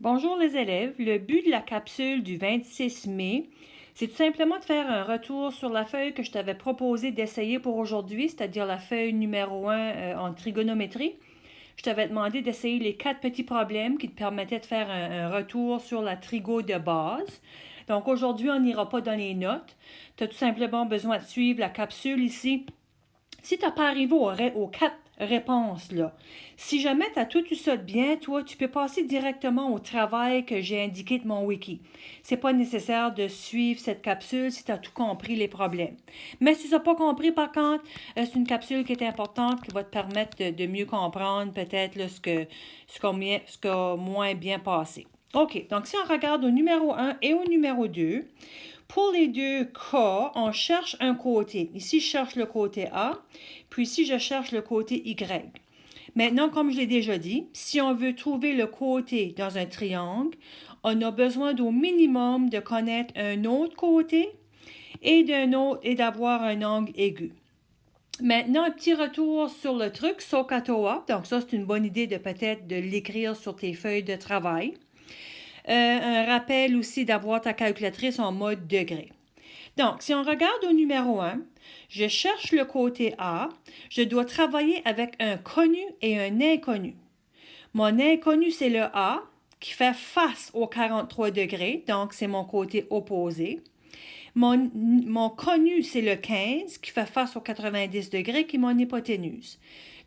Bonjour les élèves, le but de la capsule du 26 mai, c'est tout simplement de faire un retour sur la feuille que je t'avais proposé d'essayer pour aujourd'hui, c'est-à-dire la feuille numéro 1 en trigonométrie. Je t'avais demandé d'essayer les 4 petits problèmes qui te permettaient de faire un retour sur la trigo de base. Donc aujourd'hui, on n'ira pas dans les notes. Tu as tout simplement besoin de suivre la capsule ici. Si tu n'as pas arrivé aux 4 réponses, là, si jamais tu as tout eu ça de bien, toi, tu peux passer directement au travail que j'ai indiqué de mon wiki. C'est pas nécessaire de suivre cette capsule si tu as tout compris les problèmes. Mais si tu n'as pas compris, par contre, c'est une capsule qui est importante, qui va te permettre de mieux comprendre peut-être ce qu'a moins bien passé. OK, donc si on regarde au numéro 1 et au numéro 2, pour les deux cas, on cherche un côté. Ici, je cherche le côté A, puis ici, je cherche le côté Y. Maintenant, comme je l'ai déjà dit, si on veut trouver le côté dans un triangle, on a besoin au minimum de connaître un autre côté et d'avoir un angle aigu. Maintenant, un petit retour sur le truc SOHCAHTOA. Donc ça, c'est une bonne idée de peut-être de l'écrire sur tes feuilles de travail. Un rappel aussi d'avoir ta calculatrice en mode degré. Donc, si on regarde au numéro 1, je cherche le côté A. Je dois travailler avec un connu et un inconnu. Mon inconnu, c'est le A qui fait face au 43 degrés, donc c'est mon côté opposé. Mon connu, c'est le 15 qui fait face au 90 degrés, qui est mon hypoténuse.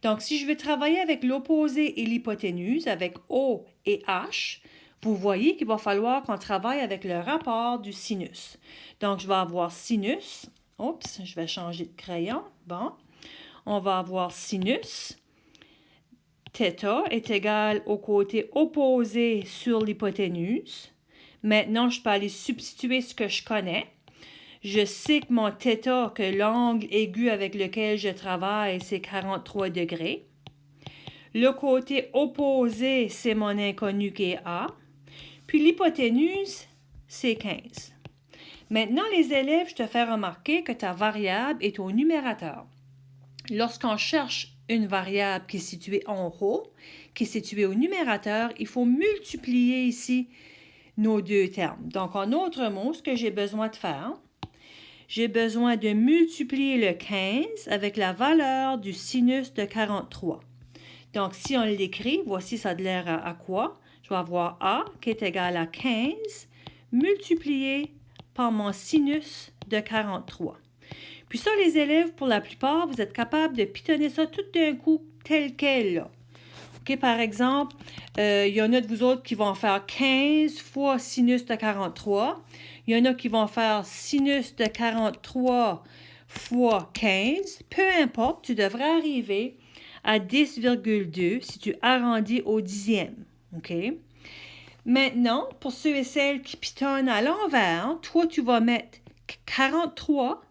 Donc, si je veux travailler avec l'opposé et l'hypoténuse, avec O et H, vous voyez qu'il va falloir qu'on travaille avec le rapport du sinus. Donc, je vais avoir sinus. Oups, je vais changer de crayon. Bon. On va avoir sinus. Θ est égal au côté opposé sur l'hypoténuse. Maintenant, je peux aller substituer ce que je connais. Je sais que mon θ, que l'angle aigu avec lequel je travaille, c'est 43 degrés. Le côté opposé, c'est mon inconnu qui est A. Puis l'hypoténuse, c'est 15. Maintenant, les élèves, je te fais remarquer que ta variable est au numérateur. Lorsqu'on cherche une variable qui est située en haut, qui est située au numérateur, il faut multiplier ici nos deux termes. Donc, en autre mot, ce que j'ai besoin de faire, j'ai besoin de multiplier le 15 avec la valeur du sinus de 43. Donc, si on l'écrit, voici ça a l'air à quoi? Je vais avoir A qui est égal à 15 multiplié par mon sinus de 43. Puis ça, les élèves, pour la plupart, vous êtes capables de pitonner ça tout d'un coup tel quel, là. OK, par exemple, il y en a de vous autres qui vont faire 15 fois sinus de 43. Il y en a qui vont faire sinus de 43 fois 15. Peu importe, tu devrais arriver à 10,2 si tu arrondis au dixième. OK? Maintenant, pour ceux et celles qui pitonnent à l'envers, toi, tu vas mettre 43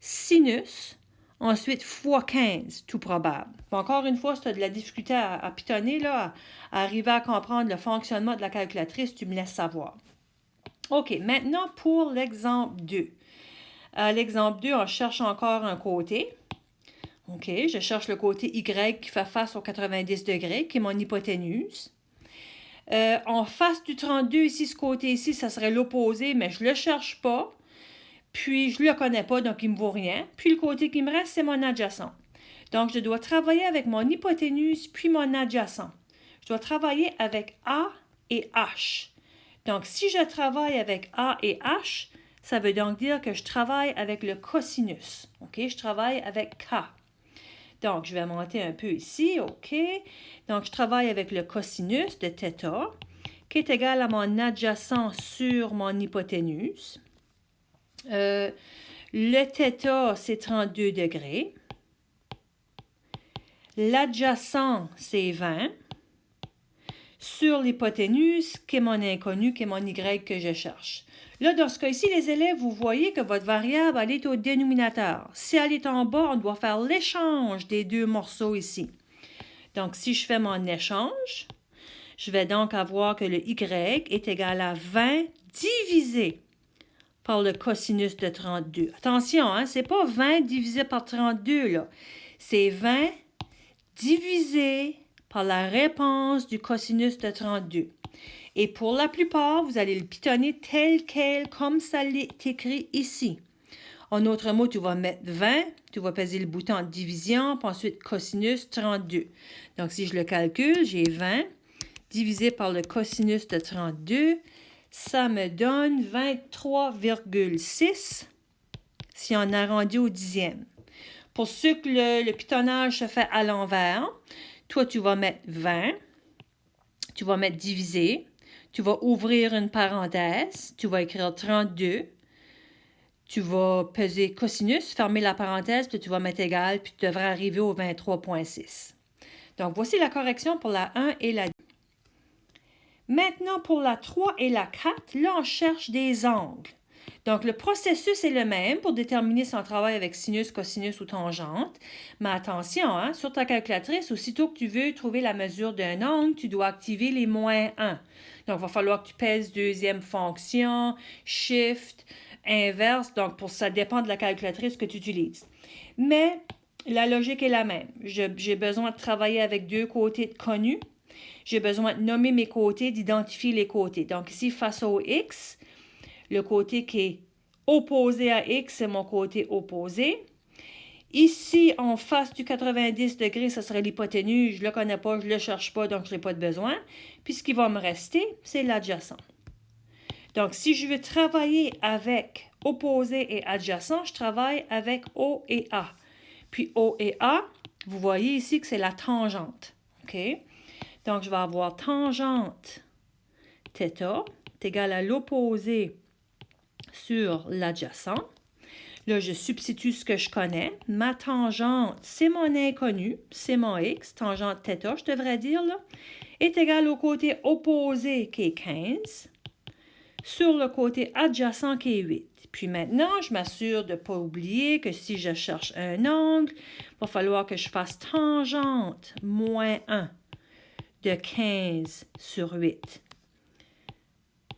sinus, ensuite fois 15, tout probable. Encore une fois, si tu as de la difficulté à pitonner, là, à arriver à comprendre le fonctionnement de la calculatrice, tu me laisses savoir. OK, maintenant pour l'exemple 2. À l'exemple 2, on cherche encore un côté. OK, je cherche le côté Y qui fait face au 90 degrés, qui est mon hypoténuse. En face du 32, ici, ce côté ici, ça serait l'opposé, mais je ne le cherche pas. Puis, je ne le connais pas, donc il ne me vaut rien. Puis, le côté qui me reste, c'est mon adjacent. Donc, je dois travailler avec mon hypoténuse, puis mon adjacent. Je dois travailler avec A et H. Donc, si je travaille avec A et H, ça veut donc dire que je travaille avec le cosinus. OK? Je travaille avec K. Donc, je vais monter un peu ici. OK? Donc, je travaille avec le cosinus de θ, qui est égal à mon adjacent sur mon hypoténuse. Le θ, c'est 32 degrés. L'adjacent, c'est 20. Sur l'hypoténuse, qui est mon inconnu, qui est mon Y que je cherche. Là, dans ce cas-ci, les élèves, vous voyez que votre variable, elle est au dénominateur. Si elle est en bas, on doit faire l'échange des deux morceaux ici. Donc, si je fais mon échange, je vais donc avoir que le Y est égal à 20 divisé par le cosinus de 32. Attention, hein, c'est pas 20 divisé par 32, là. C'est 20 divisé par la réponse du cosinus de 32. Et pour la plupart, vous allez le pitonner tel quel, comme ça l'est écrit ici. En autre mot, tu vas mettre 20, tu vas peser le bouton de division, puis ensuite cosinus 32. Donc, si je le calcule, j'ai 20 divisé par le cosinus de 32, ça me donne 23,6 si on arrondit au dixième. Pour ceux que le pitonnage se fait à l'envers, toi, tu vas mettre 20, tu vas mettre divisé, tu vas ouvrir une parenthèse, tu vas écrire 32, tu vas peser cosinus, fermer la parenthèse, puis tu vas mettre égal, puis tu devrais arriver au 23,6. Donc, voici la correction pour la 1 et la 2. Maintenant, pour la 3 et la 4, là, on cherche des angles. Donc, le processus est le même pour déterminer si on travaille avec sinus, cosinus ou tangente. Mais attention, hein, sur ta calculatrice, aussitôt que tu veux trouver la mesure d'un angle, tu dois activer les -1. Donc, il va falloir que tu pèses deuxième fonction, shift, inverse. Donc, ça dépend de la calculatrice que tu utilises. Mais la logique est la même. J'ai besoin de travailler avec deux côtés de connus. J'ai besoin de nommer mes côtés, d'identifier les côtés. Donc, ici, face au X, le côté qui est opposé à X, c'est mon côté opposé. Ici, en face du 90 degrés, ce serait l'hypoténuse. Je ne le connais pas, je ne le cherche pas, donc je n'ai pas de besoin. Puis, ce qui va me rester, c'est l'adjacent. Donc, si je veux travailler avec opposé et adjacent, je travaille avec O et A. Puis, O et A, vous voyez ici que c'est la tangente. OK? Donc, je vais avoir tangente θ est égal à l'opposé sur l'adjacent. Là, je substitue ce que je connais. Ma tangente, c'est mon inconnu, c'est mon x, tangente θ, je devrais dire, là, est égal au côté opposé qui est 15, sur le côté adjacent qui est 8. Puis maintenant, je m'assure de ne pas oublier que si je cherche un angle, il va falloir que je fasse tangente -1 de 15 sur 8.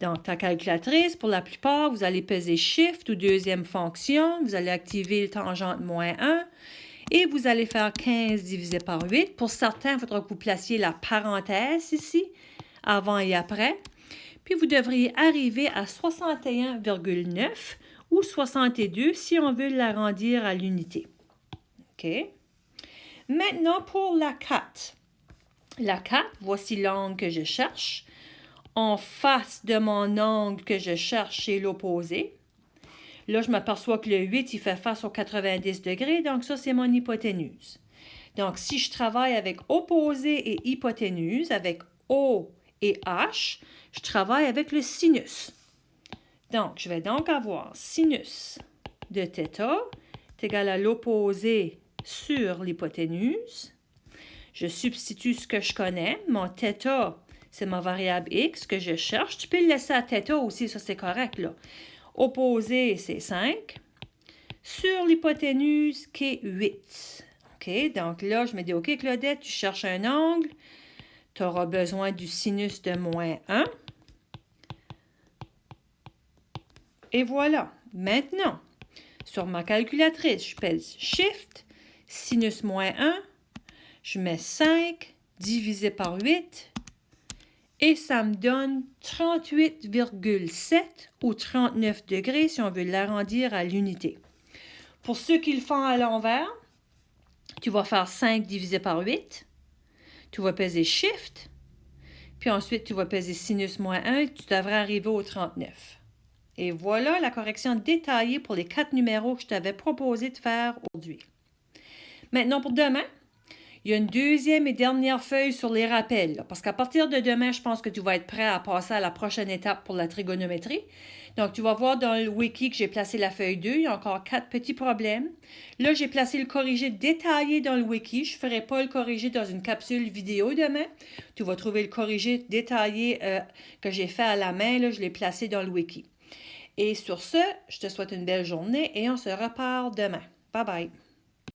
Dans ta calculatrice, pour la plupart, vous allez peser Shift ou deuxième fonction, vous allez activer le tangente -1 et vous allez faire 15 divisé par 8. Pour certains, il faudra que vous placiez la parenthèse ici, avant et après. Puis vous devriez arriver à 61,9 ou 62 si on veut l'arrondir à l'unité. OK? Maintenant, pour la 4. La 4, voici l'angle que je cherche. En face de mon angle que je cherche, c'est l'opposé. Là, je m'aperçois que le 8, il fait face au 90 degrés, donc ça, c'est mon hypoténuse. Donc, si je travaille avec opposé et hypoténuse, avec O et H, je travaille avec le sinus. Donc, je vais donc avoir sinus de θ est égal à l'opposé sur l'hypoténuse. Je substitue ce que je connais. Mon θ, c'est ma variable x que je cherche. Tu peux le laisser à θ aussi, ça c'est correct, là. Opposé, c'est 5. Sur l'hypoténuse, qui est 8. OK, donc là, je me dis, OK, Claudette, tu cherches un angle. Tu auras besoin du sinus de -1. Et voilà. Maintenant, sur ma calculatrice, je pèse Shift, sinus -1. Je mets 5 divisé par 8 et ça me donne 38,7 ou 39 degrés si on veut l'arrondir à l'unité. Pour ceux qui le font à l'envers, tu vas faire 5 divisé par 8. Tu vas peser Shift, puis ensuite tu vas peser sinus -1 et tu devrais arriver au 39. Et voilà la correction détaillée pour les 4 numéros que je t'avais proposé de faire aujourd'hui. Maintenant pour demain, il y a une deuxième et dernière feuille sur les rappels, parce qu'à partir de demain, je pense que tu vas être prêt à passer à la prochaine étape pour la trigonométrie. Donc, tu vas voir dans le wiki que j'ai placé la feuille 2, il y a encore 4 petits problèmes. Là, j'ai placé le corrigé détaillé dans le wiki. Je ne ferai pas le corrigé dans une capsule vidéo demain. Tu vas trouver le corrigé détaillé que j'ai fait à la main, là, je l'ai placé dans le wiki. Et sur ce, je te souhaite une belle journée et on se reparle demain. Bye bye!